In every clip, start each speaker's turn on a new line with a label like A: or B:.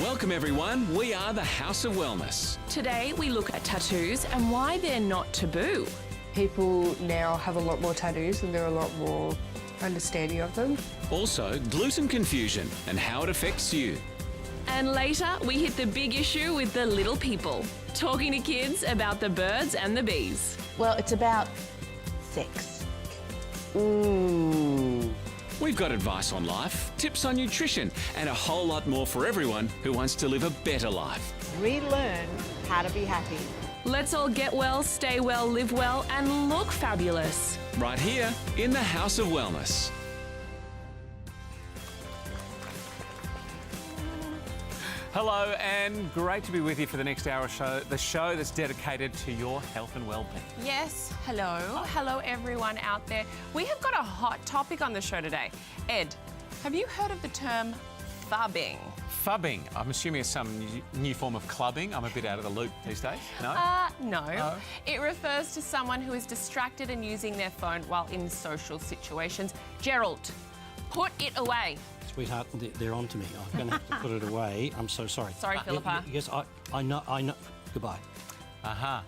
A: Welcome everyone, we are the House of Wellness.
B: Today we look at tattoos and why they're not taboo.
C: People now have a lot more tattoos and they're a lot more understanding of them.
A: Also, gluten confusion and how it affects you.
B: And later we hit the big issue with the little people, talking to kids about the birds and the bees.
D: Well, it's about sex.
A: We've got advice on life, tips on nutrition, and a whole lot more for everyone who wants to live a better life.
D: Relearn how to be happy.
B: Let's all get well, stay well, live well, and look fabulous.
A: Right here in the House of Wellness. Hello and great to be with you for the next hour show, the show that's dedicated to your health and well-being.
B: Yes, hello. Hello everyone out there. We have got a hot topic on the show today. Ed, have you heard of the term phubbing?
A: Phubbing, I'm assuming it's some new form of clubbing. I'm a bit out of the loop these days. No?
B: No. It refers to someone who is distracted and using their phone while in social situations. Gerald, put it away.
E: Sweetheart, they're on to me. I'm going to have to put it away. I'm so sorry.
B: Sorry, Philippa.
E: Yes, I know. Goodbye.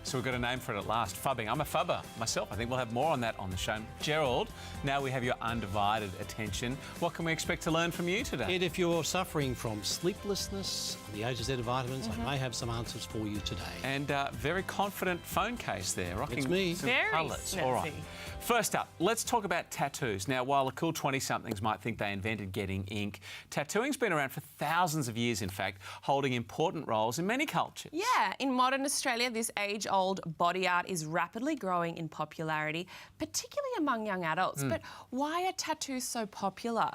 A: So we've got a name for it at last, phubbing. I'm a phubber myself. I think we'll have more on that on the show. Gerald, now we have your undivided attention. What can we expect to learn from you today?
E: Ed, if you're suffering from sleeplessness, the A to Z of vitamins, I may have some answers for you today.
A: And very confident phone case there, rocking
E: It's me.
A: some
B: Very
A: colours.
B: snazzy.
A: All right. First up, let's talk about tattoos. Now, while the cool 20-somethings might think they invented getting ink, tattooing's been around for thousands of years, in fact, holding important roles in many cultures.
B: Yeah, in modern Australia, this age-old body art is rapidly growing in popularity, particularly among young adults. But why are tattoos so popular?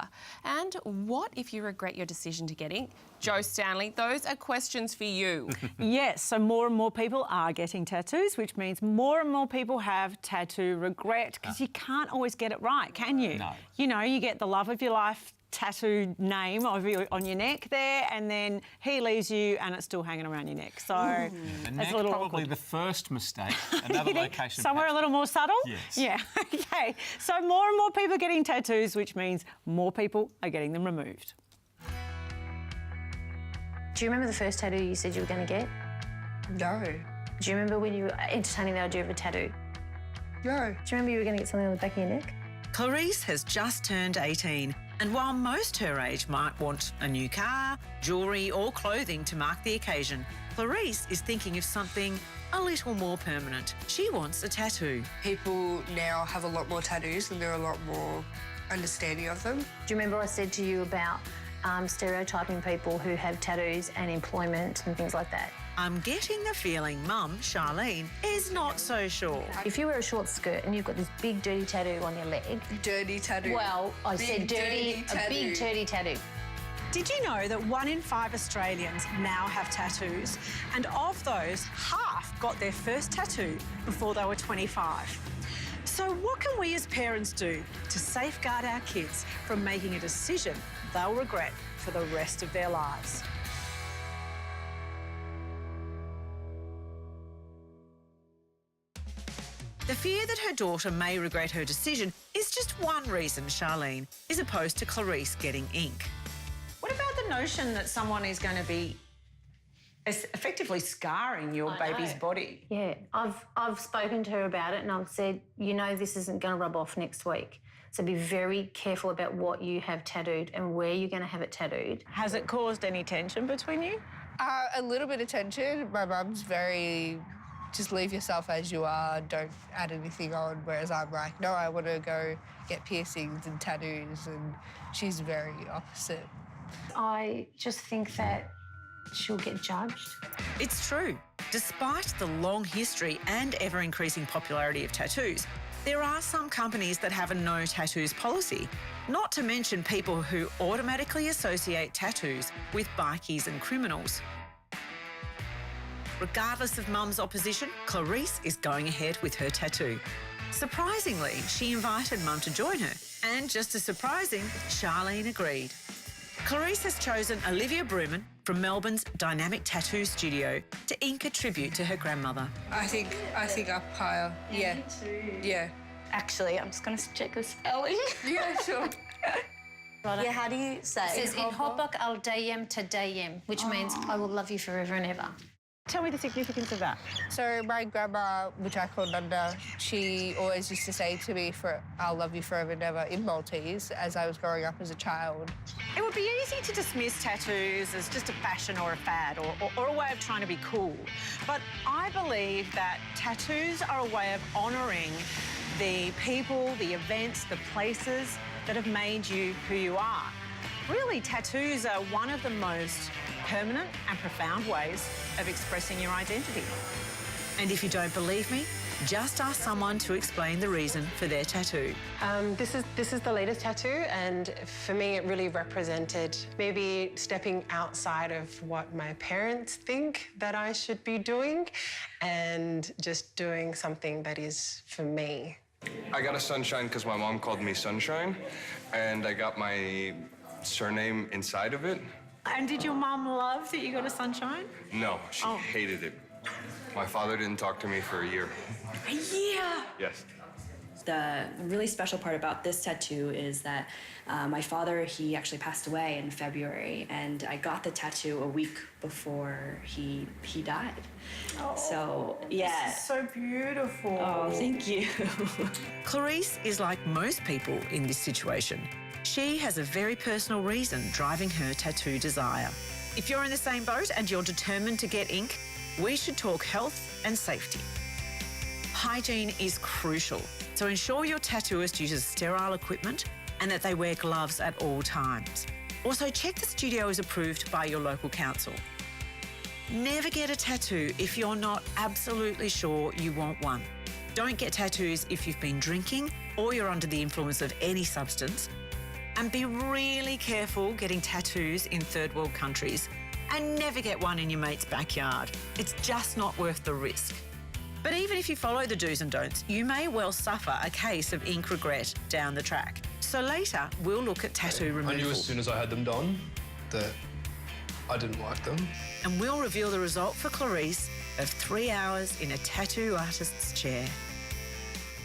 B: And what if you regret your decision to get ink? Joe Stanley, those are questions for you.
F: Yes, so more and more people are getting tattoos, which means more and more people have tattoo regret, because you can't always get it right, can you?
A: No.
F: You know, you get the love of your life tattoo name on your neck there, and then he leaves you and it's still hanging around your neck. So
A: The neck,
F: a little
A: probably
F: awkward.
A: the first mistake. Another
F: You think
A: location.
F: somewhere a little more subtle?
A: Yes.
F: Yeah, okay. So more and more people are getting tattoos, which means more people are getting them removed.
G: Do you remember the first tattoo you said you were going to get?
C: No.
G: Do you remember when you were entertaining the idea of a tattoo?
C: No.
G: Do you remember you were going to get something on the back of your neck?
H: Clarice has just turned 18, and while most her age might want a new car, jewellery or clothing to mark the occasion, Clarice is thinking of something a little more permanent. She wants a tattoo.
C: People now have a lot more tattoos and they're a lot more understanding of them.
G: Do you remember I said to you about stereotyping people who have tattoos and employment and things like that?
H: I'm getting the feeling Mum, Charlene, is not so sure.
G: If you wear a short skirt and you've got this big dirty tattoo on your leg...
C: Dirty tattoo.
G: Well, I
C: Big
G: said dirty,
C: dirty
G: a
C: tattoo.
G: big dirty tattoo.
I: Did you know that 1 in 5 Australians now have tattoos? And of those, half got their first tattoo before they were 25. So what can we as parents do to safeguard our kids from making a decision they'll regret for the rest of their lives?
H: The fear that her daughter may regret her decision is just one reason Charlene is opposed to Clarice getting ink.
F: What about the notion that someone is going to be effectively scarring your baby's body?
G: Yeah, I've spoken to her about it and I've said, you know, this isn't going to rub off next week. So be very careful about what you have tattooed and where you're going to have it tattooed.
F: Has it caused any tension between you?
C: A little bit of tension. My mum's very... just leave yourself as you are, don't add anything on, whereas I'm like, no, I want to go get piercings and tattoos, and she's very opposite.
G: I just think that she'll get judged.
H: It's true. Despite the long history and ever-increasing popularity of tattoos, there are some companies that have a no tattoos policy, not to mention people who automatically associate tattoos with bikies and criminals. Regardless of Mum's opposition, Clarice is going ahead with her tattoo. Surprisingly, she invited Mum to join her, and just as surprising, Charlene agreed. Clarice has chosen Olivia Bruman from Melbourne's Dynamic Tattoo Studio to ink a tribute to her grandmother.
C: I think up higher. Yeah. Yeah.
G: Actually, I'm just going to check the spelling.
C: Yeah, sure.
G: Right.
D: Yeah, how do you say?
G: It says, in Hobok al Dayem to Dayem, which means I will love you forever and ever.
F: Tell me the significance of that.
C: So my grandma, which I call Nanda, she always used to say to me, I'll love you forever and ever in Maltese as I was growing up as a child.
F: It would be easy to dismiss tattoos as just a fashion or a fad or a way of trying to be cool. But I believe that tattoos are a way of honouring the people, the events, the places that have made you who you are. Really, tattoos are one of the most permanent and profound ways of expressing your identity.
H: And if you don't believe me, just ask someone to explain the reason for their tattoo.
J: This is the latest tattoo, and for me it really represented maybe stepping outside of what my parents think that I should be doing and just doing something that is for me.
K: I got a sunshine because my mom called me Sunshine, and I got my surname inside of it.
F: And did your mum love that you got a sunshine?
K: No, she hated it. My father didn't talk to me for a year.
F: A year?
K: Yes.
L: The really special part about this tattoo is that my father, he actually passed away in February, and I got the tattoo a week before he died.
F: Oh,
L: so, yeah.
F: This is so beautiful.
L: Oh, thank you.
H: Clarice is like most people in this situation. She has a very personal reason driving her tattoo desire. If you're in the same boat and you're determined to get ink, we should talk health and safety. Hygiene is crucial, so ensure your tattooist uses sterile equipment and that they wear gloves at all times. Also, check the studio is approved by your local council. Never get a tattoo if you're not absolutely sure you want one. Don't get tattoos if you've been drinking or you're under the influence of any substance. And be really careful getting tattoos in third world countries, and never get one in your mate's backyard. It's just not worth the risk. But even if you follow the do's and don'ts, you may well suffer a case of ink regret down the track. So later, we'll look at tattoo removal.
M: I knew as soon as I had them done that I didn't like them.
H: And we'll reveal the result for Clarice of 3 hours in a tattoo artist's chair.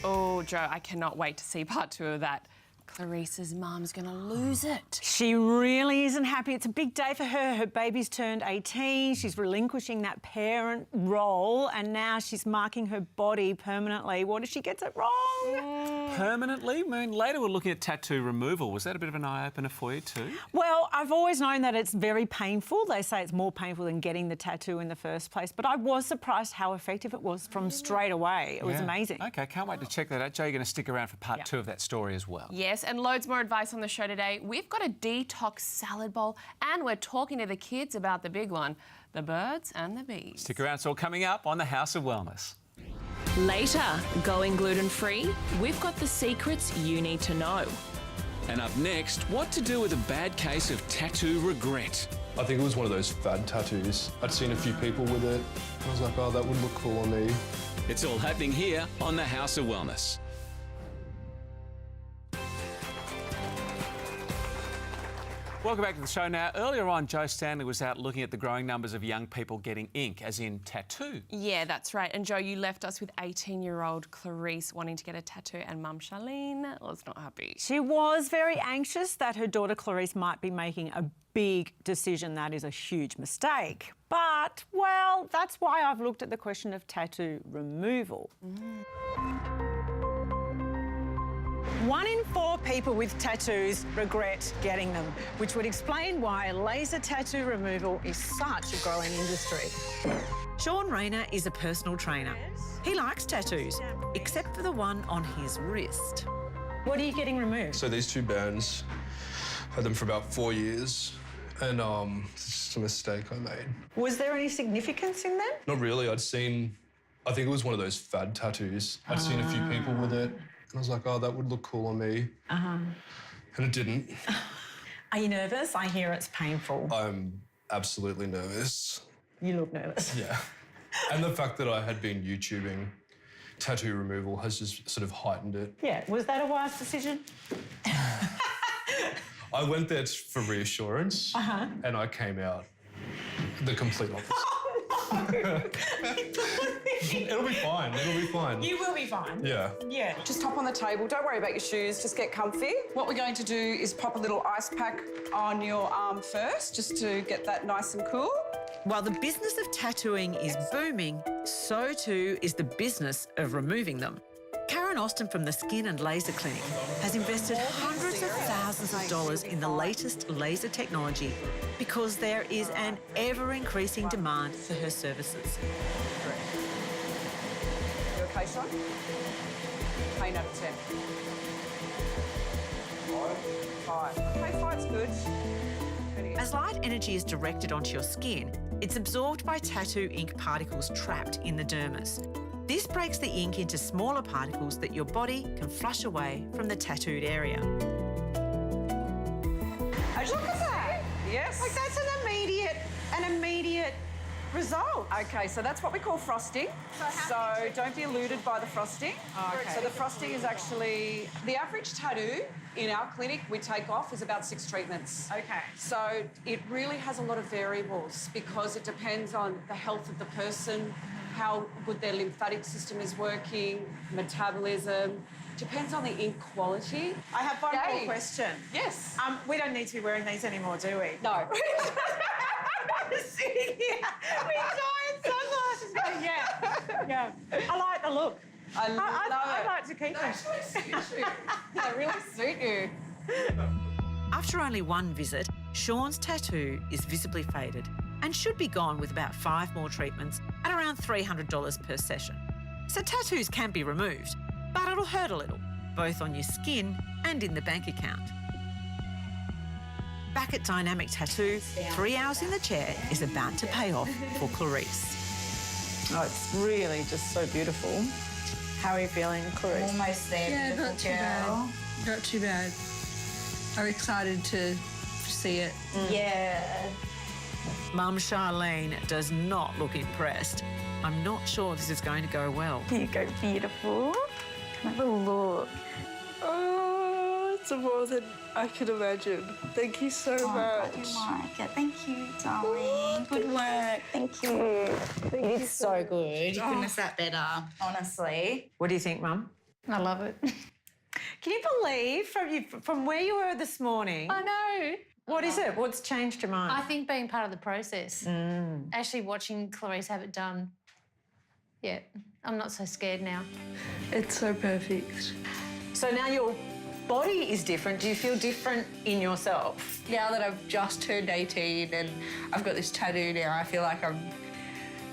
B: Oh, Joe, I cannot wait to see part 2 of that. Clarice's mum's going to lose it.
F: She really isn't happy. It's a big day for her. Her baby's turned 18. She's relinquishing that parent role, and now she's marking her body permanently. What if she gets it wrong?
A: Permanently? I mean, later we're looking at tattoo removal. Was that a bit of an eye-opener for you too?
F: Well, I've always known that it's very painful. They say it's more painful than getting the tattoo in the first place, but I was surprised how effective it was from straight away. It was amazing.
A: OK, can't wait to check that out. Joe, you're going to stick around for part 2 of that story as well.
B: Yes, and loads more advice on the show today. We've got a detox salad bowl, and we're talking to the kids about the big one, the birds and the bees.
A: Stick around. It's all coming up on the House of Wellness.
N: Later, going gluten-free, we've got the secrets you need to know.
O: And up next, what to do with a bad case of tattoo regret.
M: I think it was one of those fad tattoos. I'd seen a few people with it. I was like, oh, that would look cool on me.
O: It's all happening here on the House of Wellness.
A: Welcome back to the show now. Earlier on, Joe Stanley was out looking at the growing numbers of young people getting ink, as in tattoo.
B: Yeah, that's right. And Joe, you left us with 18-year-old Clarice wanting to get a tattoo, and Mum Charlene was not happy.
F: She was very anxious that her daughter Clarice might be making a big decision. That is a huge mistake. But, well, that's why I've looked at the question of tattoo removal. 1 in 4 people with tattoos regret getting them, which would explain why laser tattoo removal is such a growing industry.
H: Sean Rayner is a personal trainer. He likes tattoos, except for the one on his wrist.
F: What are you getting removed?
M: So these 2 bands, had them for about 4 years, and it's just a mistake I made.
F: Was there any significance in them?
M: Not really. I think it was one of those fad tattoos. I'd seen a few people with it, and I was like, oh, that would look cool on me. And it didn't.
F: Are you nervous? I hear it's painful.
M: I'm absolutely nervous.
F: You look nervous.
M: Yeah. And the fact that I had been YouTubing tattoo removal has just sort of heightened it.
F: Yeah. Was that a wise decision?
M: I went there for reassurance, and I came out the complete opposite. It'll be fine. It'll be fine.
P: You will be fine.
M: Yeah.
P: Yeah.
Q: Just hop on the table. Don't worry about your shoes. Just get comfy. What we're going to do is pop a little ice pack on your arm first, just to get that nice and cool.
H: While the business of tattooing is booming, so too is the business of removing them. Karen Austin from the Skin and Laser Clinic has invested hundreds of thousands of dollars in the latest laser technology because there is an ever-increasing demand for her services.
Q: You okay, Sean? Pain out of 10. 5. Okay, 5's good.
H: As light energy is directed onto your skin, it's absorbed by tattoo ink particles trapped in the dermis. This breaks the ink into smaller particles that your body can flush away from the tattooed area.
Q: Look at that! Yes.
I: Like that's an immediate result.
Q: Okay, so that's what we call frosting. So don't be eluded by the frosting.
I: Oh, okay.
Q: So the frosting is actually, the average tattoo in our clinic we take off is about 6 treatments.
I: Okay.
Q: So it really has a lot of variables because it depends on the health of the person, how good their lymphatic system is working, metabolism. Depends on the ink quality.
I: I have one more question.
Q: Yes.
I: We don't need to be wearing these anymore, do we?
Q: No.
I: Sitting here with giant sunglasses going, yeah. I like the look.
Q: I love
I: I'd
Q: it.
I: like to keep them.
Q: They really suit you.
H: After only one visit, Sean's tattoo is visibly faded and should be gone with about 5 more treatments at around $300 per session. So tattoos can be removed, but it'll hurt a little, both on your skin and in the bank account. Back at Dynamic Tattoo, 3 hours in the chair is about to pay off for Clarice.
D: Oh, it's really just so beautiful. How are you feeling, Clarice?
C: Almost there,
R: Yeah,
C: beautiful
R: not too
C: girl.
R: bad. Not too bad. I'm excited to see it.
C: Yeah.
H: Mum Charlene does not look impressed. I'm not sure this is going to go well.
D: Here you go, beautiful. Have a look.
R: Oh, it's more than I could imagine. Thank you so much.
D: Thank you, darling. Good work. Thank you.
C: It is so good. You couldn't have sat better, honestly.
H: What do you think, Mum?
D: I love it.
I: Can you believe from where you were this morning?
S: I know.
I: What is it? What's changed your mind?
S: I think being part of the process. Actually watching Clarice have it done. Yeah, I'm not so scared now.
R: It's so perfect.
I: So now your body is different. Do you feel different in yourself?
C: Now that I've just turned 18 and I've got this tattoo now, I feel like I'm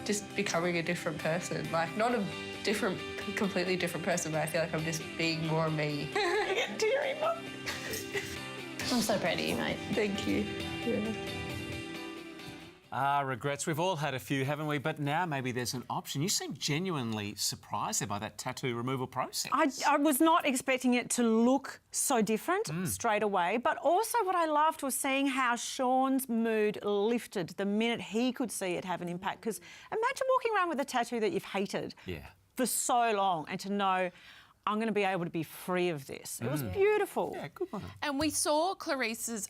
C: just becoming a different person. Like, not a different, completely different person, but I feel like I'm just being more me.
I: I get teary, Mum.
S: I'm so proud of you, mate.
R: Thank you. Yeah.
A: Regrets. We've all had a few, haven't we? But now maybe there's an option. You seem genuinely surprised there by that tattoo removal process.
D: I was not expecting it to look so different straight away, but also what I loved was seeing how Sean's mood lifted the minute he could see it have an impact. Because imagine walking around with a tattoo that you've hated for so long and to know, I'm going to be able to be free of this. It was beautiful.
A: Yeah, good one.
B: And we saw Clarice's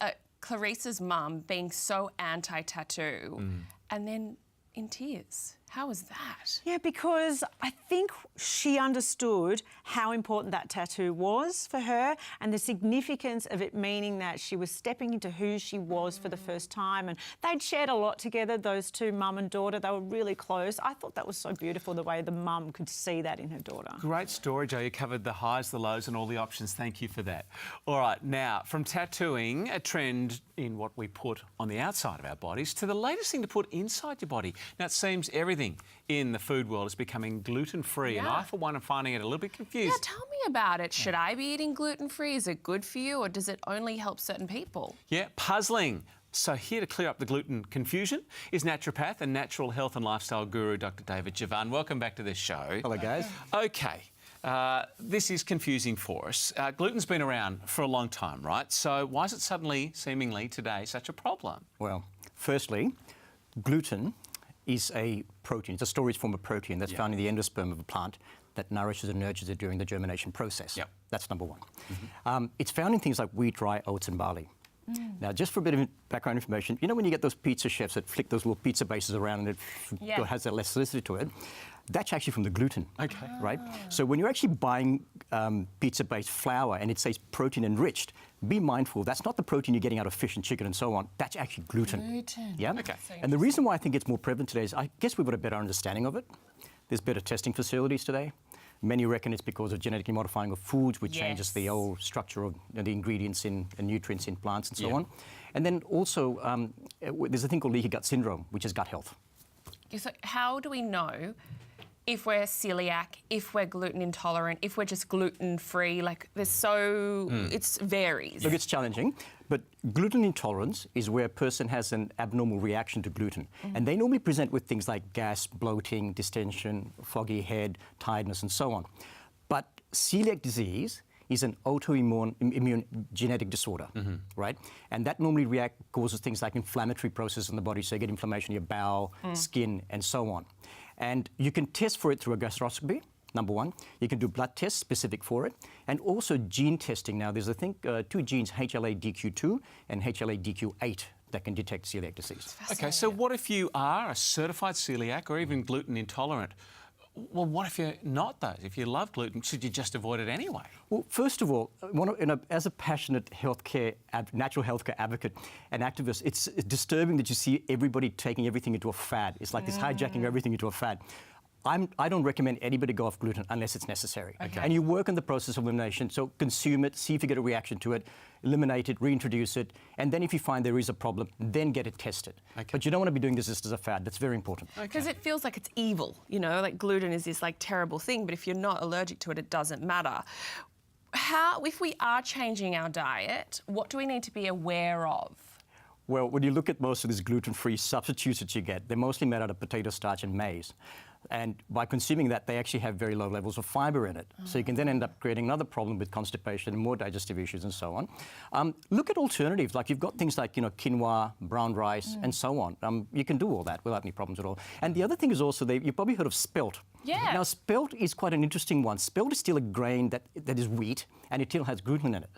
B: mum being so anti-tattoo and then in tears. How was that?
D: Yeah, because I think she understood how important that tattoo was for her and the significance of it meaning that she was stepping into who she was for the first time. And they'd shared a lot together, those two, mum and daughter. They were really close. I thought that was so beautiful, the way the mum could see that in her daughter.
A: Great story, Jo. You covered the highs, the lows and all the options. Thank you for that. All right, now, from tattooing, a trend in what we put on the outside of our bodies, to the latest thing to put inside your body. Now, it seems everything in the food world is becoming gluten-free, and I, for one, am finding it a little bit confused.
B: Yeah, tell me about it. Should I be eating gluten-free? Is it good for you, or does it only help certain people?
A: Yeah, puzzling. So here to clear up the gluten confusion is naturopath and natural health and lifestyle guru, Dr. David Jivan. Welcome back to this show.
T: Hello, guys.
A: OK. This is confusing for us. Gluten's been around for a long time, right? So why is it suddenly, seemingly today, such a problem?
T: Well, firstly, gluten is a protein. It's a storage form of protein that's found in the endosperm of a plant that nourishes and nurtures it during the germination process. That's number one. It's found in things like wheat, rye, oats and barley. Now, just for a bit of background information, you know when you get those pizza chefs that flick those little pizza bases around and it has that elasticity to it? That's actually from the gluten.
A: Okay.
T: Right? So when you're actually buying pizza-based flour and it says protein enriched, be mindful, that's not the protein you're getting out of fish and chicken and so on. That's actually gluten. Yeah?
A: Okay.
T: And the reason why I think it's more prevalent today is I guess we've got a better understanding of it. There's better testing facilities today. Many reckon it's because of genetically modifying of foods, which changes the whole structure of the ingredients and nutrients in plants and so on. And then also, there's a thing called leaky gut syndrome, which is gut health.
B: So how do we know if we're celiac, if we're gluten intolerant, if we're just gluten-free? Like, there's so... It varies.
T: Look, it's challenging, but gluten intolerance is where a person has an abnormal reaction to gluten. And they normally present with things like gas, bloating, distension, foggy head, tiredness, and so on. But celiac disease is an autoimmune genetic disorder, right? And that normally causes things like inflammatory processes in the body, so you get inflammation in your bowel, skin, and so on. And you can test for it through a gastroscopy, number one. You can do blood tests specific for it, and also gene testing. Now, there's, I think, 2 genes, HLA-DQ2 and HLA-DQ8, that can detect celiac disease.
A: Okay, so what if you are a certified celiac or even gluten intolerant? Well, what if you're not, though? If you love gluten, should you just avoid it anyway?
T: Well, first of all, as a passionate natural healthcare advocate and activist, it's disturbing that you see everybody taking everything into a fad. It's like this hijacking everything into a fad. I don't recommend anybody go off gluten unless it's necessary.
A: Okay.
T: And you work on the process of elimination, so consume it, see if you get a reaction to it, eliminate it, reintroduce it, and then if you find there is a problem, then get it tested. Okay. But you don't want to be doing this just as a fad. That's very important.
B: Because it feels like it's evil, you know, like gluten is this like terrible thing, but if you're not allergic to it, it doesn't matter. If we are changing our diet, what do we need to be aware of?
T: Well, when you look at most of these gluten-free substitutes that you get, they're mostly made out of potato starch and maize. And by consuming that, they actually have very low levels of fibre in it. So you can then end up creating another problem with constipation and more digestive issues and so on. Look at alternatives, like you've got things like, quinoa, brown rice, and so on. You can do all that without any problems at all. And the other thing is also, you've probably heard of spelt.
B: Yeah.
T: Now, spelt is quite an interesting one. Spelt is still a grain that is wheat, and it still has gluten in it.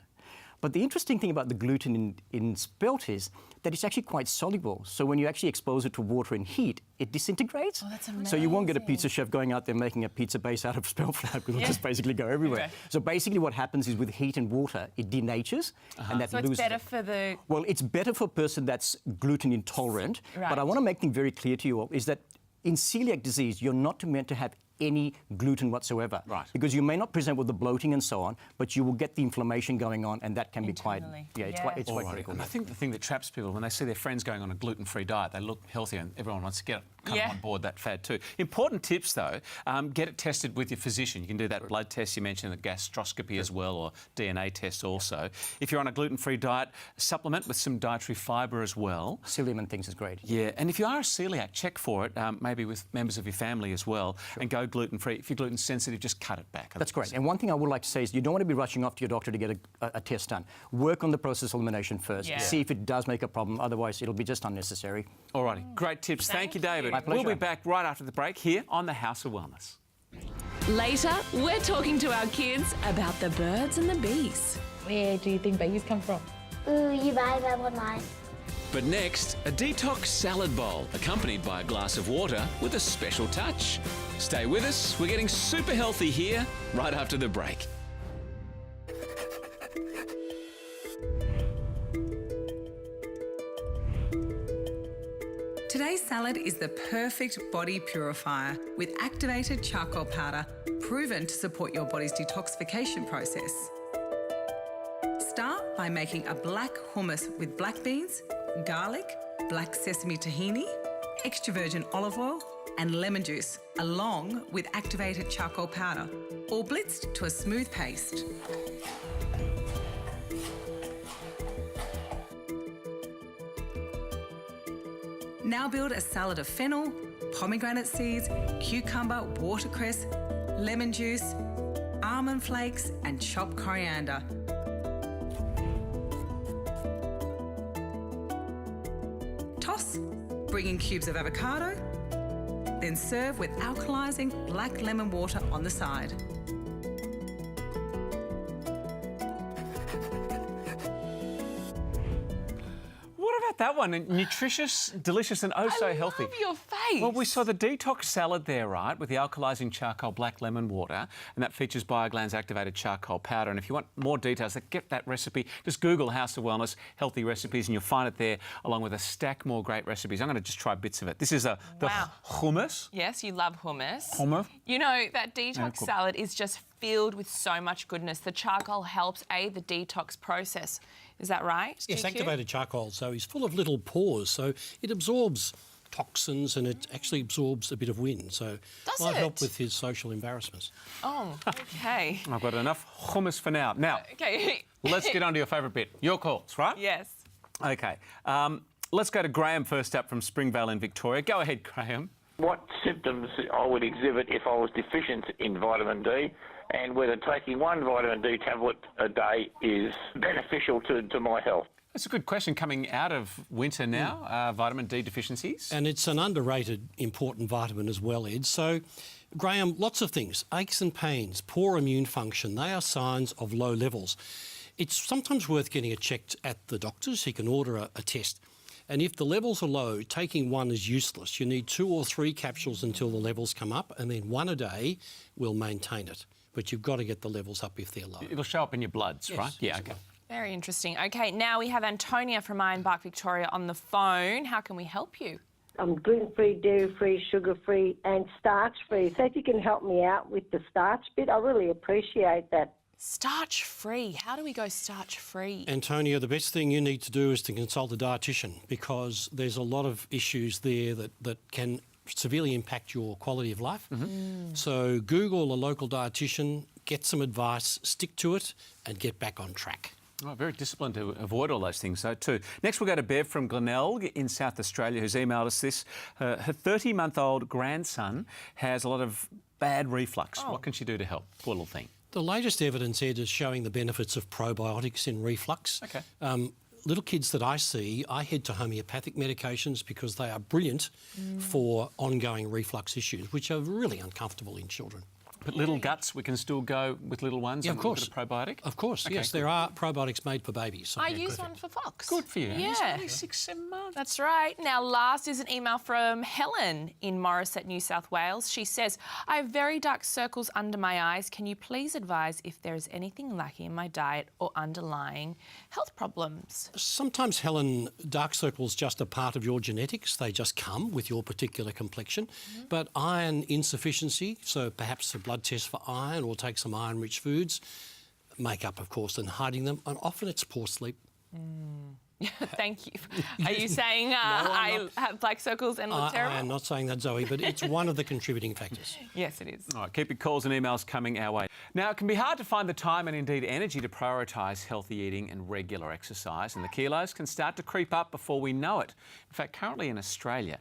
T: But the interesting thing about the gluten in spelt is that it's actually quite soluble. So when you actually expose it to water and heat, it disintegrates.
B: Oh, that's amazing.
T: So you won't get a pizza chef going out there making a pizza base out of spelt flour, because it'll just basically go everywhere.
B: Okay.
T: So basically what happens is with heat and water, it denatures, and that
B: so
T: loses
B: it's better for the...
T: Well, it's better for a person that's gluten intolerant.
B: Right.
T: But I want to make things very clear to you all, is that in celiac disease, you're not meant to have any gluten whatsoever.
A: Right.
T: Because you may not present with the bloating and so on, but you will get the inflammation going on, and that can be quite... Yeah, it's quite critical.
A: And I think the thing that traps people, when they see their friends going on a gluten-free diet, they look healthier and everyone wants to get on board that fad too. Important tips, though, get it tested with your physician. You can do that blood test, you mentioned the gastroscopy as well, or DNA test also. If you're on a gluten-free diet, supplement with some dietary fibre as well.
T: Psyllium and things is great.
A: Yeah, and if you are a celiac, check for it, maybe with members of your family as well, and go gluten-free. If you're gluten-sensitive, just cut it back.
T: That's great. And one thing I would like to say is you don't want to be rushing off to your doctor to get a test done. Work on the process of elimination first. See if it does make a problem. Otherwise, it'll be just unnecessary.
A: All righty. Great tips. Thank you, David.
T: My pleasure.
A: We'll be back right after the break here on the House of Wellness.
N: Later, we're talking to our kids about the birds and the bees.
P: Where do you think babies come from?
U: You buy them online.
O: But next, a detox salad bowl, accompanied by a glass of water with a special touch. Stay with us. We're getting super healthy here right after the break.
V: Today's salad is the perfect body purifier with activated charcoal powder, proven to support your body's detoxification process. Start by making a black hummus with black beans, garlic, black sesame tahini, extra virgin olive oil, and lemon juice, along with activated charcoal powder, all blitzed to a smooth paste. Now build a salad of fennel, pomegranate seeds, cucumber, watercress, lemon juice, almond flakes, and chopped coriander. Toss, bring in cubes of avocado, then serve with alkalizing black lemon water on the side.
A: about that one? Nutritious, delicious and oh so healthy.
B: I love your face.
A: Well, we saw the detox salad there, right, with the alkalising charcoal black lemon water, and that features BioGland's activated charcoal powder. And if you want more details, get that recipe. Just Google House of Wellness healthy recipes and you'll find it there, along with a stack more great recipes. I'm going to just try bits of it. This is the hummus.
B: Yes, you love hummus.
A: Hummus.
B: You know, that detox salad is just filled with so much goodness. The charcoal helps aid the detox process. Is that right?
E: Yes,
B: GQ?
E: activated charcoal. So he's full of little pores, so it absorbs toxins and it actually absorbs a bit of wind. So
B: Does
E: might
B: it?
E: help with his social embarrassments.
B: Oh, okay.
A: I've got enough hummus for now. Now,
B: Okay.
A: let's get on to your favourite bit. Your calls, right?
B: Yes.
A: Okay. Let's go to Graham first up from Springvale in Victoria. Go ahead, Graham.
G: What symptoms I would exhibit if I was deficient in vitamin D, and whether taking one vitamin D tablet a day is beneficial to my health.
A: That's a good question coming out of winter now, vitamin D deficiencies.
E: And it's an underrated important vitamin as well, Ed. So, Graham, lots of things. Aches and pains, poor immune function, they are signs of low levels. It's sometimes worth getting it checked at the doctor's. He can order a test. And if the levels are low, taking one is useless. You need 2 or 3 capsules until the levels come up, and then one a day will maintain it. But you've got to get the levels up if they're low.
A: It'll show up in your bloods, right? Yeah, okay.
B: Very interesting. Okay, now we have Antonia from Ironbark, Victoria on the phone. How can we help you?
W: I'm gluten-free, dairy-free, sugar-free and starch-free. So if you can help me out with the starch bit, I really appreciate that.
B: Starch-free. How do we go starch-free?
E: Antonia, the best thing you need to do is to consult a dietitian, because there's a lot of issues there that can severely impact your quality of life. So Google a local dietitian, get some advice, stick to it and get back on track.
A: Oh, very disciplined to avoid all those things, though, too. Next, we'll go to Bev from Glenelg in South Australia, who's emailed us this. Her 30-month-old grandson has a lot of bad reflux. What can she do to help? Poor little thing.
E: The latest evidence, Ed, is showing the benefits of probiotics in reflux.
A: Okay.
E: Little kids that I see, I head to homeopathic medications because they are brilliant for ongoing reflux issues, which are really uncomfortable in children.
A: But little guts, we can still go with little ones.
E: Yeah,
A: and
E: of course.
A: A bit of probiotic.
E: Of course,
A: Okay,
E: yes.
A: good.
E: There are probiotics made for babies. So
B: I
E: yeah,
B: use
E: good.
B: one for Fox.
A: Good for you.
B: Yeah.
A: He's only 6, 7 months.
B: That's right. Now, last is an email from Helen in Morisset, New South Wales. She says, I have very dark circles under my eyes. Can you please advise if there is anything lacking in my diet or underlying health problems?
E: Sometimes, Helen, dark circles just a part of your genetics. They just come with your particular complexion. But iron insufficiency, so perhaps a blood test for iron or take some iron-rich foods, makeup, of course, and hiding them. And often it's poor sleep.
B: Thank you. Are you saying I have black circles and look terrible?
E: I am not saying that, Zoe, but it's one of the contributing factors.
B: Yes, it is.
A: All right, keep your calls and emails coming our way. Now, it can be hard to find the time and indeed energy to prioritise healthy eating and regular exercise, and the kilos can start to creep up before we know it. In fact, currently in Australia,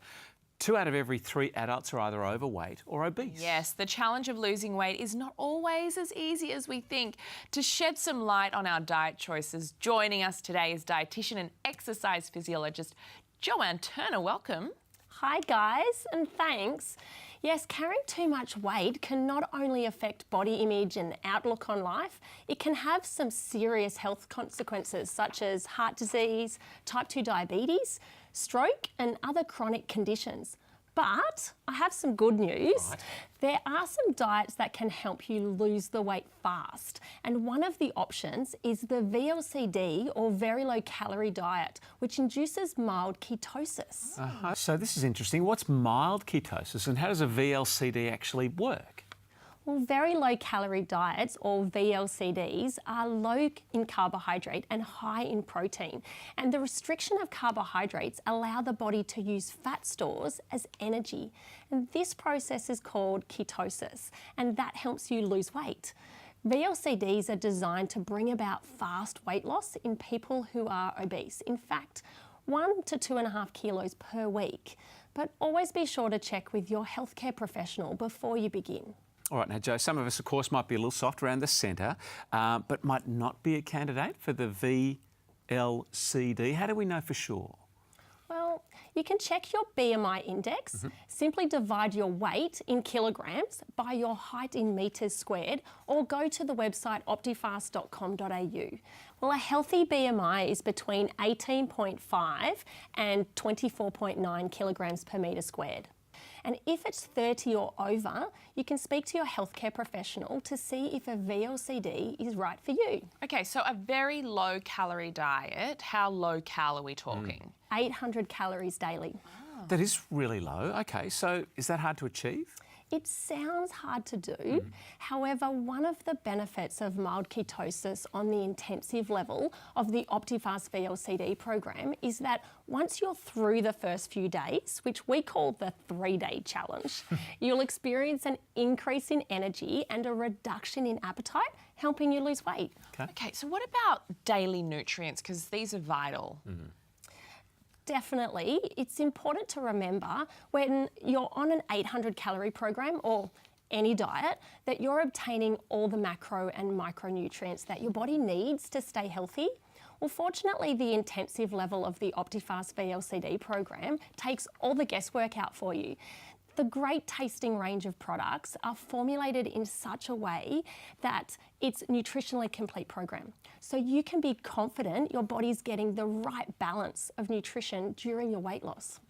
A: 2 out of every 3 adults are either overweight or obese.
B: Yes, the challenge of losing weight is not always as easy as we think. To shed some light on our diet choices, joining us today is dietitian and exercise physiologist Joanne Turner. Welcome.
X: Hi guys, and thanks. Yes, carrying too much weight can not only affect body image and outlook on life, it can have some serious health consequences such as heart disease, type 2 diabetes, stroke and other chronic conditions. But I have some good news.
A: Right.
X: There are some diets that can help you lose the weight fast. And one of the options is the VLCD or very low calorie diet, which induces mild ketosis.
A: So this is interesting. What's mild ketosis and how does a VLCD actually work?
X: Well, very low calorie diets, or VLCDs, are low in carbohydrate and high in protein. And the restriction of carbohydrates allow the body to use fat stores as energy. And this process is called ketosis, and that helps you lose weight. VLCDs are designed to bring about fast weight loss in people who are obese. In fact, 1 to 2.5 kilos per week. But always be sure to check with your healthcare professional before you begin.
A: All right, now, Joe, some of us, of course, might be a little soft around the centre, but might not be a candidate for the VLCD. How do we know for sure?
X: Well, you can check your BMI index. Simply divide your weight in kilograms by your height in metres squared, or go to the website optifast.com.au. Well, a healthy BMI is between 18.5 and 24.9 kilograms per metre squared. And if it's 30 or over, you can speak to your healthcare professional to see if a VLCD is right for you.
B: Okay, so a very low calorie diet, how low cal are we talking?
X: 800 calories daily.
A: That is really low. Okay, so is that hard to achieve?
X: It sounds hard to do. However, one of the benefits of mild ketosis on the intensive level of the Optifast VLCD program is that once you're through the first few days, which we call the 3-day challenge, you'll experience an increase in energy and a reduction in appetite, helping you lose weight.
B: Okay, so what about daily nutrients? Because these are vital.
X: Definitely. It's important to remember when you're on an 800 calorie program or any diet that you're obtaining all the macro and micronutrients that your body needs to stay healthy. Well, fortunately, the intensive level of the Optifast VLCD program takes all the guesswork out for you. The great tasting range of products are formulated in such a way that it's nutritionally complete program. So you can be confident your body's getting the right balance of nutrition during your weight loss.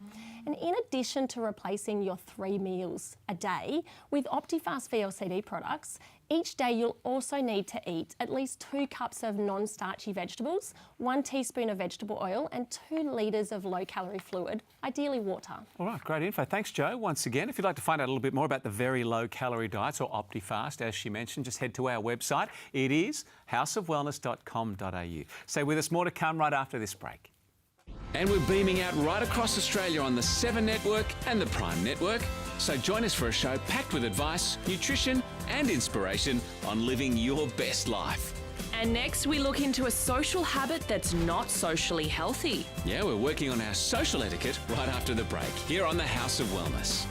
X: And in addition to replacing your 3 meals a day with Optifast VLCD products, each day you'll also need to eat at least 2 cups of non-starchy vegetables, 1 teaspoon of vegetable oil and 2 litres of low-calorie fluid, ideally water.
A: All right, great info. Thanks, Jo. Once again, if you'd like to find out a little bit more about the very low-calorie diets or Optifast, as she mentioned, just head to our website. It is houseofwellness.com.au. Stay with us, more to come right after this break.
O: And we're beaming out right across Australia on the 7 Network and the Prime Network. So join us for a show packed with advice, nutrition and inspiration on living your best life.
N: And next we look into a social habit that's not socially healthy.
O: Yeah, we're working on our social etiquette right after the break here on the House of Wellness.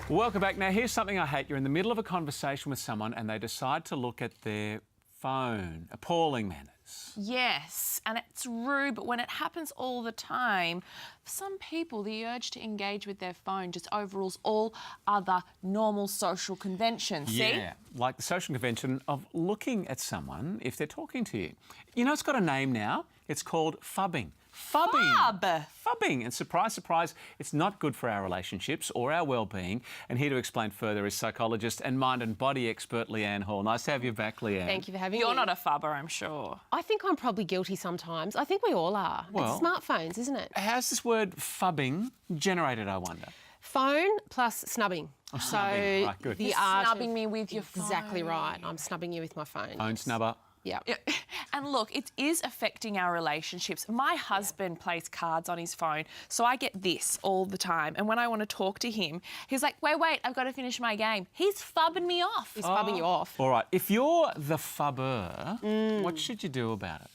A: Welcome back. Now, here's something I hate. You're in the middle of a conversation with someone and they decide to look at their phone. Appalling manners.
B: Yes, and it's rude, but when it happens all the time, for some people, the urge to engage with their phone just overrules all other normal social conventions.
A: Yeah, like the social convention of looking at someone if they're talking to you. You know, it's got a name now. It's called phubbing. Phubbing. And surprise, surprise, it's not good for our relationships or our well-being. And here to explain further is psychologist and mind and body expert Leanne Hall. Nice to have you back, Leanne.
F: Thank you for having me.
B: You're not a phubber, I'm sure.
F: I think I'm probably guilty sometimes. I think we all are.
A: Well,
F: it's smartphones, isn't it?
A: How's this word phubbing generated, I wonder?
F: Phone plus snubbing.
A: Oh, snubbing. Right, good.
F: The
B: You're
F: art
B: snubbing me with your phone.
F: Exactly right. I'm snubbing you with my phone.
A: Phone snubber.
F: Yeah.
B: And look, it is affecting our relationships. My husband plays cards on his phone, so I get this all the time. And when I want to talk to him, he's like, wait, I've got to finish my game. He's phubbing me off.
F: He's phubbing you off.
A: All right, if you're the phubber, what should you do about it?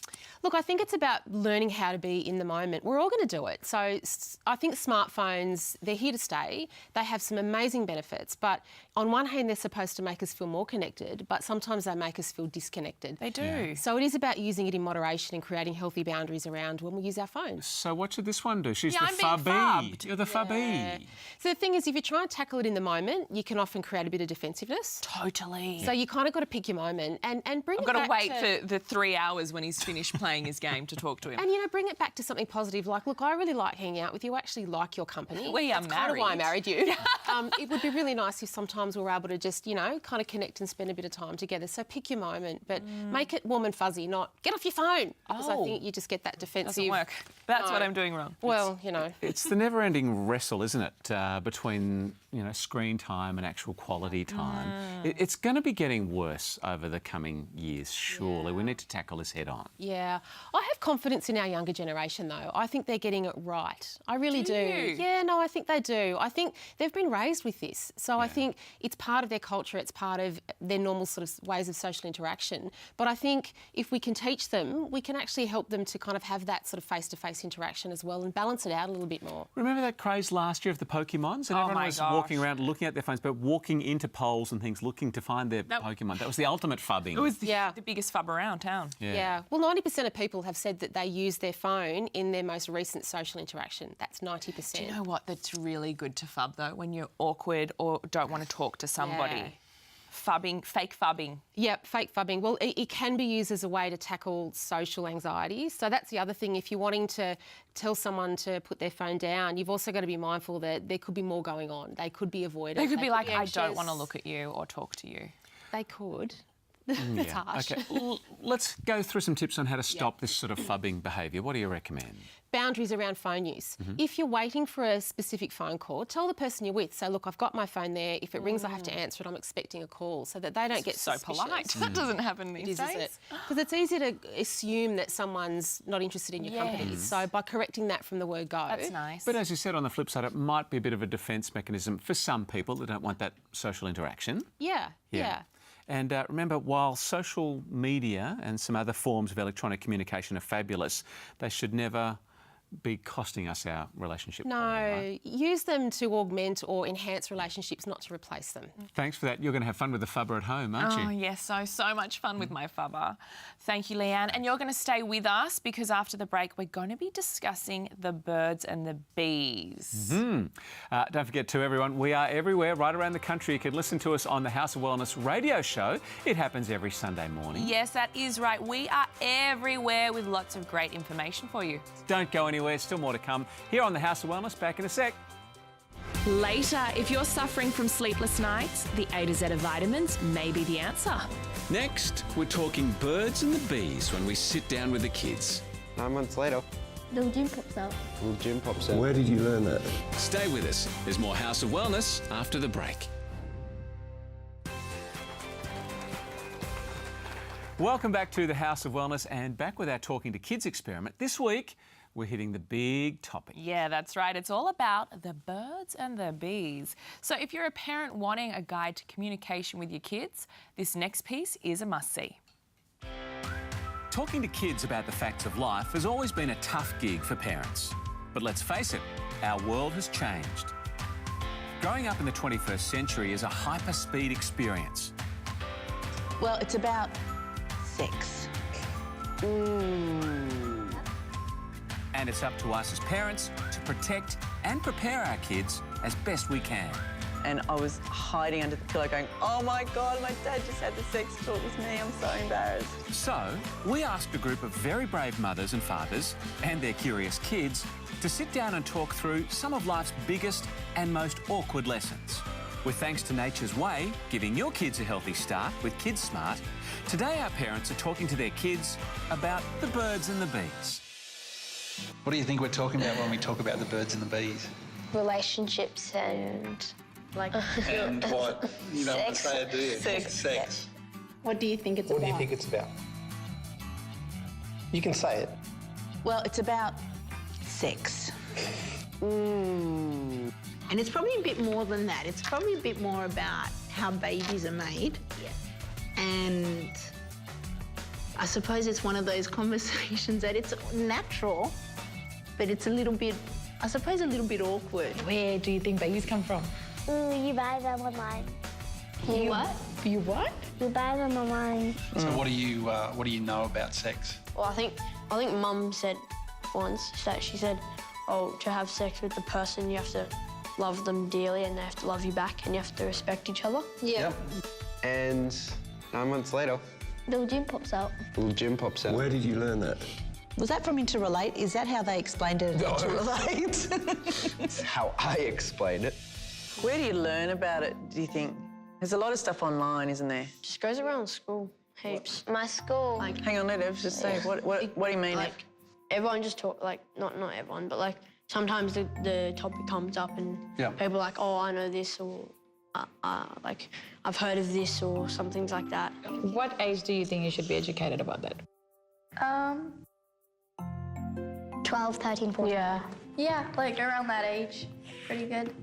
F: Look, I think it's about learning how to be in the moment. We're all going to do it. So I think smartphones, they're here to stay. They have some amazing benefits, but on one hand, they're supposed to make us feel more connected, but sometimes they make us feel disconnected.
B: They do. Yeah.
F: So it is about using it in moderation and creating healthy boundaries around when we use our phones.
A: So what should this one do? She's the
B: I'm being
A: phubbee.
B: phubbed.
A: You're the phubbee.
F: So the thing is, if you try and tackle it in the moment, you can often create a bit of defensiveness.
B: Totally.
F: So you kind of got to pick your moment and bring it back
B: I've got to wait for the 3 hours when he's finished playing his game to talk to him.
F: And, you know, bring it back to something positive. Like, look, I really like hanging out with you. I actually like your company.
B: We are
F: That's kind of why I
B: married.
F: married you. It would be really nice if sometimes we were able to just, you know, kind of connect and spend a bit of time together. So pick your moment, but make it warm and fuzzy, not get off your phone. Because I think you just get that defensive.
B: Doesn't work. That's what I'm doing wrong.
F: Well, you know.
A: It's the never-ending wrestle, isn't it, between, you know, screen time and actual quality time. It's going to be getting worse over the coming years, surely. We need to tackle this head on.
F: Yeah. I have confidence in our younger generation, though. I think they're getting it right. I really do. Yeah, no, I think they do. I think they've been raised with this. So I think it's part of their culture. It's part of their normal sort of ways of social interaction. But I think if we can teach them, we can actually help them to kind of have that sort of face-to-face interaction as well and balance it out a little bit more.
A: Remember that craze last year of the Pokemons? And everyone was walking around looking at their phones, but walking into polls and things, looking to find their Pokemon. That was the ultimate phubbing.
B: It was the biggest phub around town.
F: Yeah. Well, 90% of people have said that they use their phone in their most recent social interaction. That's 90%.
B: Do you know what? That's really good to phub, though, when you're awkward or don't want to talk to somebody. Phubbing, fake phubbing.
F: Yep, fake phubbing. Well, it can be used as a way to tackle social anxiety. So that's the other thing. If you're wanting to tell someone to put their phone down, you've also got to be mindful that there could be more going on. They could be avoided.
B: They could be like, I
F: anxious.
B: don't want to look at you or talk to you.
F: They could. It's harsh.
A: Okay, let's go through some tips on how to stop this sort of phubbing behaviour. What do you recommend?
F: Boundaries around phone use. If you're waiting for a specific phone call, tell the person you're with, say, look, I've got my phone there. If it rings, I have to answer it. I'm expecting a call, so that they don't get
B: so
F: suspicious.
B: polite. That doesn't happen these days.
F: Because it's easy to assume that someone's not interested in your company. So by correcting that from the word go.
B: That's nice.
A: But as you said, on the flip side, it might be a bit of a defence mechanism for some people that don't want that social interaction.
F: Yeah.
A: And remember, while social media and some other forms of electronic communication are fabulous, they should never be costing us our relationship.
F: No, use them to augment or enhance relationships, not to replace them.
A: Thanks for that. You're going to have fun with the phubber at home, aren't you?
B: Oh, yes, so much fun with my phubber. Thank you, Leanne. And you're going to stay with us because after the break, we're going to be discussing the birds and the bees.
A: Don't forget too, everyone, we are everywhere, right around the country. You can listen to us on the House of Wellness radio show. It happens every Sunday morning.
B: Yes, that is right. We are everywhere with lots of great information for you.
A: Don't go anywhere. Still more to come here on the House of Wellness. Back in a sec.
N: Later, if you're suffering from sleepless nights, the A to Z of vitamins may be the answer.
O: Next, we're talking birds and the bees when we sit down with the kids.
J: 9 months later.
U: Little Jim pops out.
J: Little Jim pops out.
K: Where did you learn that?
O: Stay with us. There's more House of Wellness after the break.
A: Welcome back to the House of Wellness and back with our Talking to Kids experiment. This week, we're hitting the big topic.
B: Yeah, that's right. It's all about the birds and the bees. So if you're a parent wanting a guide to communication with your kids, this next piece is a must-see.
A: Talking to kids about the facts of life has always been a tough gig for parents. But let's face it, our world has changed. Growing up in the 21st century is a hyper-speed experience.
L: Well, it's about sex.
A: And it's up to us as parents to protect and prepare our kids as best we can.
M: And I was hiding under the pillow going, oh my God, my dad just had the sex talk with me. I'm so embarrassed.
A: So, we asked a group of very brave mothers and fathers and their curious kids to sit down and talk through some of life's biggest and most awkward lessons. With thanks to Nature's Way, giving your kids a healthy start with Kids Smart, today our parents are talking to their kids about the birds and the bees.
Y: What do you think we're talking about when we talk about the birds and the bees?
U: Relationships and like
Y: And what? You don't want to say it, do you?
M: Sex.
L: What do you think it's
Y: What
L: about?
Y: do you think it's about? You can say it.
L: Well, it's about sex. And it's probably a bit more than that. It's probably a bit more about how babies are made. Yeah. And I suppose it's one of those conversations that it's natural, but it's a little bit, I suppose, a little bit awkward.
P: Where do you think babies come from?
U: You buy them online.
P: You what? You what?
U: You buy them online.
Y: So what do you know about sex?
U: Well, I think Mum said once that she said, oh, to have sex with the person, you have to love them dearly and they have to love you back and you have to respect each other. Yeah.
J: Yep. And 9 months later.
U: Little Jim pops out.
J: Little Jim pops out.
K: Where did you learn that?
L: Was that from Interrelate? Is that how they explained it in Interrelate?
J: It's how I explained it.
M: Where do you learn about it, do you think? There's a lot of stuff online, isn't there?
U: Just goes around school, heaps. My school.
M: Hang on, let Ev just say. What do you mean?
U: Like, everyone just talk, like, not everyone, but like, sometimes the topic comes up and people are like, oh, I know this, or like, I've heard of this, or some things like that.
P: What age do you think you should be educated about that?
U: 12, 13, 14. Yeah, like around that age. Pretty good.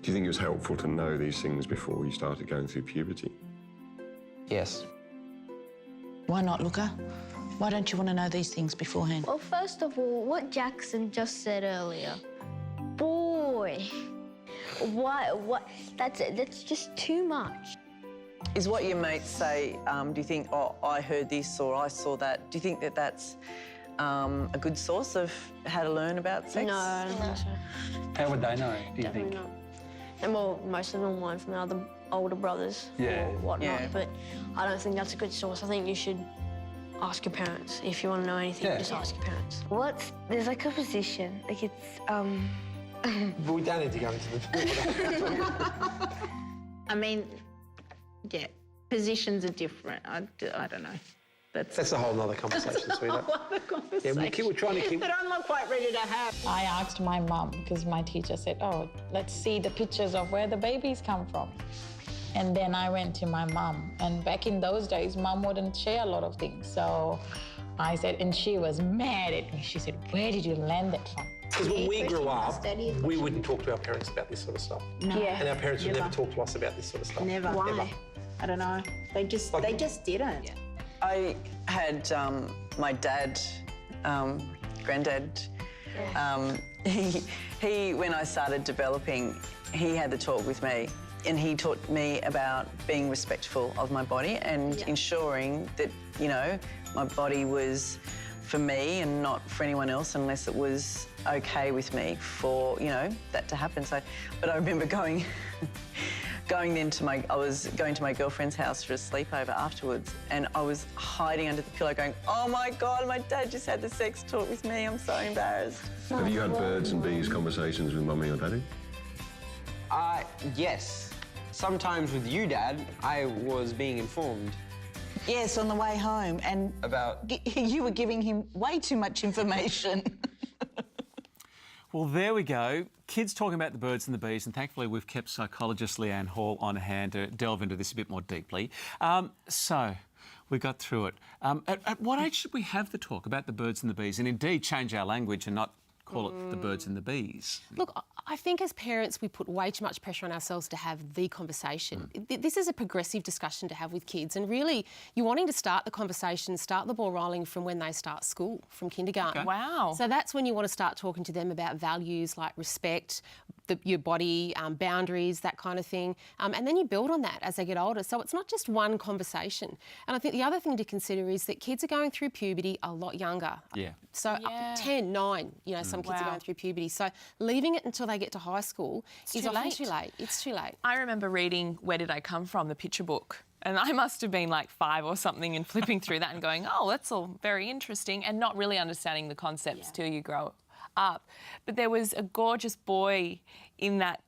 K: Do you think it was helpful to know these things before you started going through puberty?
J: Yes.
L: Why not, Luca? Why don't you want to know these things beforehand?
U: Well, first of all, what Jackson just said earlier. Boy. What? That's just too much.
M: Is what your mates say, do you think, oh, I heard this or I saw that, do you think that that's a good source of how to learn about sex?
U: No, I don't think so.
Y: How would they know, do you
U: Definitely
Y: think?
U: not. And well, most of them learn from other older brothers or whatnot. But I don't think that's a good source. I think you should ask your parents. If you want to know anything, just ask your parents.
C: There's like a position, like it's,
H: But we don't need to go into the...
L: I mean, yeah, positions are different. I don't know.
H: That's a whole other conversation, sweetheart. Yeah, we're trying to keep...
L: That I'm not quite ready to have.
P: I asked my mum, because my teacher said, oh, let's see the pictures of where the babies come from. And then I went to my mum. And back in those days, mum wouldn't share a lot of things. So I said, and she was mad at me. She said, where did you learn that from?
H: Because when we grew up, we wouldn't talk to our parents about this sort of stuff.
L: No.
H: And our parents would never talk to us about this sort of stuff.
L: Never. Why?
H: Ever.
L: I don't know. They just didn't.
M: Yeah. I had my dad, granddad, he, when I started developing, he had the talk with me and he taught me about being respectful of my body and ensuring that, you know, my body was for me and not for anyone else unless it was okay with me for, you know, that to happen. So, but I remember going I was going to my girlfriend's house for a sleepover afterwards and I was hiding under the pillow going, oh my God, my dad just had the sex talk with me, I'm so embarrassed.
K: Have you had birds and bees conversations with Mummy or Daddy?
J: Yes. Sometimes with you, Dad, I was being informed.
L: Yes, on the way home, and you were giving him way too much information.
A: Well, there we go. Kids talking about the birds and the bees, and thankfully we've kept psychologist Leanne Hall on hand to delve into this a bit more deeply. So we got through it. At what age should we have the talk about the birds and the bees, and indeed change our language and not call it the birds and the bees?
F: Look, I think as parents we put way too much pressure on ourselves to have the conversation. This is a progressive discussion to have with kids, and really you're wanting to start the conversation, start the ball rolling from when they start school, from kindergarten.
B: Okay. Wow.
F: So that's when you want to start talking to them about values like respect, your body, boundaries, that kind of thing. And then you build on that as they get older. So it's not just one conversation. And I think the other thing to consider is that kids are going through puberty a lot younger.
A: Yeah.
F: So up to 10, 9, you know, some kids are going through puberty. So leaving it until they get to high school is often too late. It's too late.
B: I remember reading Where Did I Come From, the picture book. And I must have been like 5 or something and flipping through that and going, oh, that's all very interesting, and not really understanding the concepts till you grow up. But there was a gorgeous boy in that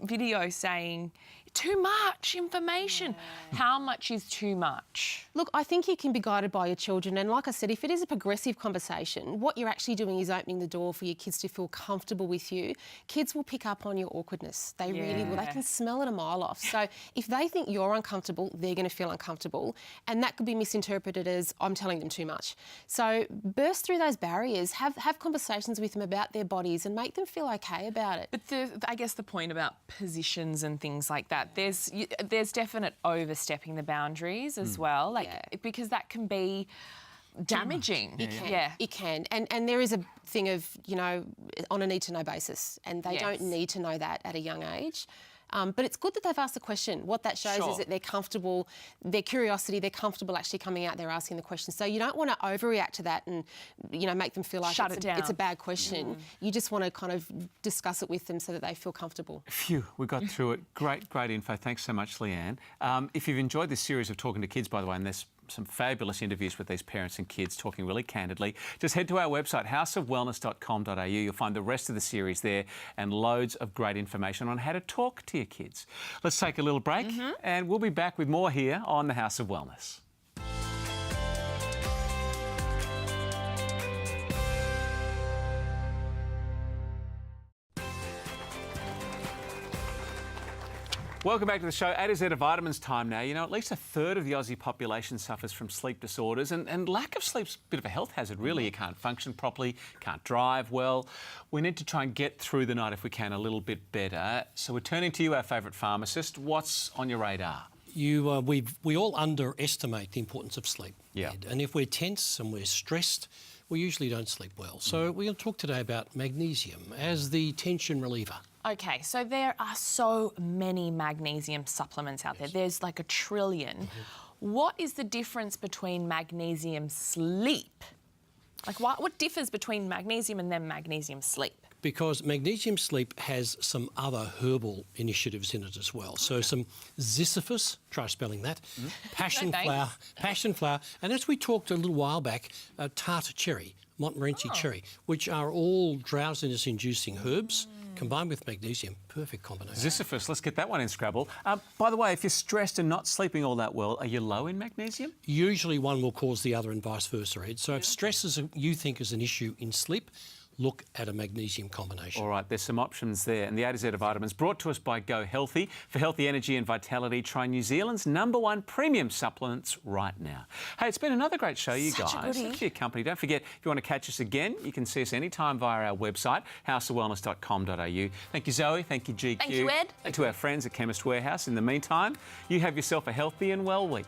B: video saying, too much information. How much is too much?
F: Look, I think you can be guided by your children, and like I said, if it is a progressive conversation, what you're actually doing is opening the door for your kids to feel comfortable with you. Kids will pick up on your awkwardness. They really will. They can smell it a mile off. So if they think you're uncomfortable, they're going to feel uncomfortable, and that could be misinterpreted as I'm telling them too much. So burst through those barriers, have conversations with them about their bodies and make them feel okay about it.
B: But I guess the point about positions and things like that, there's definite overstepping the boundaries as well, because that can be damaging.
F: It can. And there is a thing of, you know, on a need-to-know basis, and they don't need to know that at a young age. But it's good that they've asked the question. What that shows is that they're comfortable, their curiosity, they're comfortable actually coming out there asking the question. So you don't want to overreact to that and, you know, make them feel like it's a bad question. You just want to kind of discuss it with them so that they feel comfortable.
A: Phew, we got through it. Great info. Thanks so much, Leanne. If you've enjoyed this series of Talking to Kids, by the way, and there's some fabulous interviews with these parents and kids talking really candidly, just head to our website, houseofwellness.com.au. You'll find the rest of the series there and loads of great information on how to talk to your kids. Let's take a little break and we'll be back with more here on the House of Wellness. Welcome back to the show. A to Z of vitamins time now. You know, at least a third of the Aussie population suffers from sleep disorders, and lack of sleep's a bit of a health hazard, really. You can't function properly, can't drive well. We need to try and get through the night, if we can, a little bit better. So we're turning to you, our favourite pharmacist. What's on your radar?
E: We all underestimate the importance of sleep.
A: Yeah.
E: And if we're tense and we're stressed, we usually don't sleep well. So we're going to talk today about magnesium as the tension reliever.
B: Okay, so there are so many magnesium supplements out there. There's like 1 trillion. What is the difference between magnesium sleep
N: Like what differs between magnesium and then magnesium sleep?
E: Because magnesium sleep has some other herbal initiatives in it as well. So some ziziphus, try spelling that, passion flower, and as we talked a little while back, tartar cherry, Montmorency cherry, which are all drowsiness-inducing herbs combined with magnesium. Perfect combination.
A: Ziziphus, let's get that one in Scrabble. By the way, if you're stressed and not sleeping all that well, are you low in magnesium?
E: Usually one will cause the other and vice versa, Ed. So if stress you think is an issue in sleep, look at a magnesium combination.
A: All right, there's some options there. And the A to Z of vitamins brought to us by Go Healthy. For healthy energy and vitality, try New Zealand's #1 premium supplements right now. Hey, it's been another great show, you guys. Thanks for your company. Don't forget, if you want to catch us again, you can see us anytime via our website, houseofwellness.com.au. Thank you, Zoe. Thank you, GQ.
N: Thank you, Ed.
A: And to our friends at Chemist Warehouse. In the meantime, you have yourself a healthy and well week.